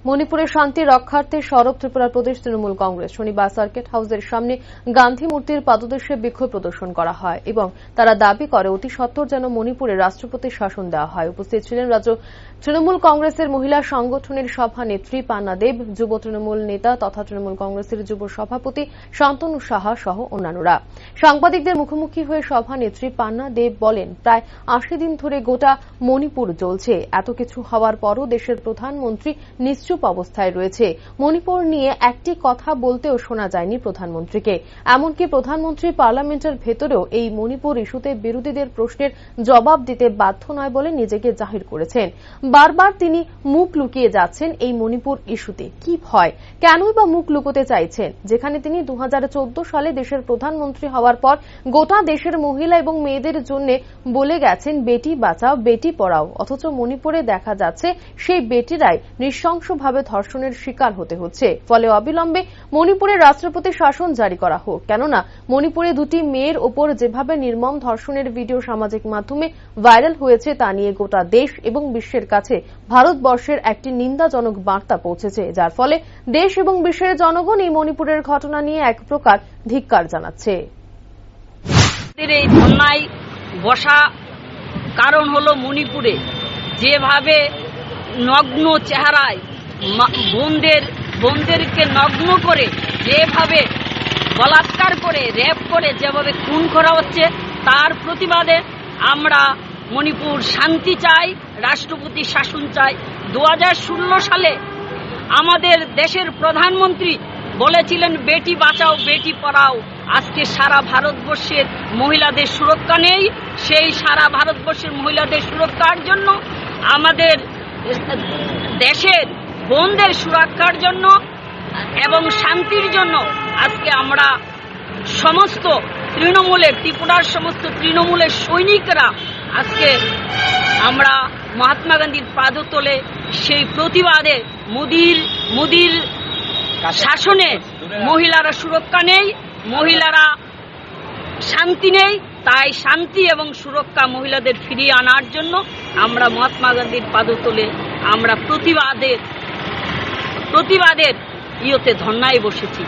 মণিপুরের শান্তি রক্ষার্থে সরব ত্রিপুরা প্রদেশ তৃণমূল কংগ্রেস শনিবার সার্কিট হাউসের সামনে গান্ধী মূর্তির পাদদেশে বিক্ষোভ প্রদর্শন করা হয় এবং তারা দাবি করে অতি সত্বর যেন মণিপুরে রাষ্ট্রপতির শাসন দেওয়া হয়। উপস্থিত ছিলেন রাজ্য তৃণমূল কংগ্রেসের মহিলা সংগঠনের সভানেত্রী পান্না দেব, যুব তৃণমূল নেতা তথা তৃণমূল কংগ্রেসের যুব সভাপতি শান্তনু সাহা সহ অন্যান্যরা। সাংবাদিকদের মুখোমুখি হয়ে সভানেত্রী পান্না দেব বলেন, প্রায় ৮০ দিন ধরে গোটা মণিপুর জ্বলছে। এত কিছু হওয়ার পরও দেশের প্রধানমন্ত্রী নিশ্চুপ অবস্থায় রয়েছে। মণিপুর নিয়ে একটি কথা বলতেও শোনা যায়নি প্রধানমন্ত্রীকে। এমনকি প্রধানমন্ত্রী পার্লামেন্টের ভেতরেও এই মণিপুর ইস্যুতে বিরোধীদের প্রশ্নের জবাব দিতে বাধ্য নয় বলে নিজেকে জাহির করেছেন। বারবার তিনি মুখ লুকিয়ে যাচ্ছেন এই মণিপুর ইস্যুতে। কি ভয়, কেনই বা মুখ লুকোতে চাইছেন, যেখানে তিনি 2014 সালে দেশের প্রধানমন্ত্রী হওয়ার পর গোটা দেশের মহিলা এবং মেয়েদের জন্য বলে গেছেন বেটি বাঁচাও বেটি পড়াও, অথচ মণিপুরে দেখা যাচ্ছে সেই বেটিরাই নৃশংসভাবে ধর্ষণের শিকার হতে হচ্ছে। ফলে অবিলম্বে মণিপুরের রাষ্ট্রপতি শাসন জারি করা হোক, কেননা মণিপুরে দুটি মেয়ের ওপর যেভাবে নির্মম ধর্ষণের ভিডিও সামাজিক মাধ্যমে ভাইরাল হয়েছে তা নিয়ে গোটা দেশ এবং বিশ্বের কাছে ভারতবর্ষের একটি নিন্দাজনক বার্তা পৌঁছেছে, যার ফলে দেশ এবং বিশ্বের জনগণ এই মণিপুরের ঘটনা নিয়ে এক প্রকার ধিক্কার জানাচ্ছে। এই ধর্নায় বসা কারণ হলো মণিপুরে যেভাবে নগ্ন চেহারায় বোনদেরকে নগ্ন করে যেভাবে বলাৎকার করে রেপ করে যেভাবে খুন করা হচ্ছে, তার প্রতিবাদে আমরা মণিপুর শান্তি চাই, রাষ্ট্রপতি শাসন চাই। 2016 সালে আমাদের দেশের প্রধানমন্ত্রী বলেছিলেন বেটি বাঁচাও বেটি পড়াও। আজকে সারা ভারতবর্ষের মহিলাদের সুরক্ষা নেই। সেই সারা ভারতবর্ষের মহিলাদের সুরক্ষার জন্য, আমাদের দেশের বোনদের সুরক্ষার জন্য এবং শান্তির জন্য আজকে আমরা সমস্ত তৃণমূলের, ত্রিপুরার সমস্ত তৃণমূলের সৈনিকরা আজকে আমরা মহাত্মা গান্ধীর পাদতলে সেই প্রতিবাদে মোদির শাসনে মহিলারা সুরক্ষা নেই, মহিলারা শান্তি নেই। তাই শান্তি এবং সুরক্ষা মহিলাদের ফিরিয়ে আনার জন্য আমরা মহাত্মা গান্ধীর পাদতলে আমরা প্রতিবাদের ইয়েতে ধর্নায় বসেছি।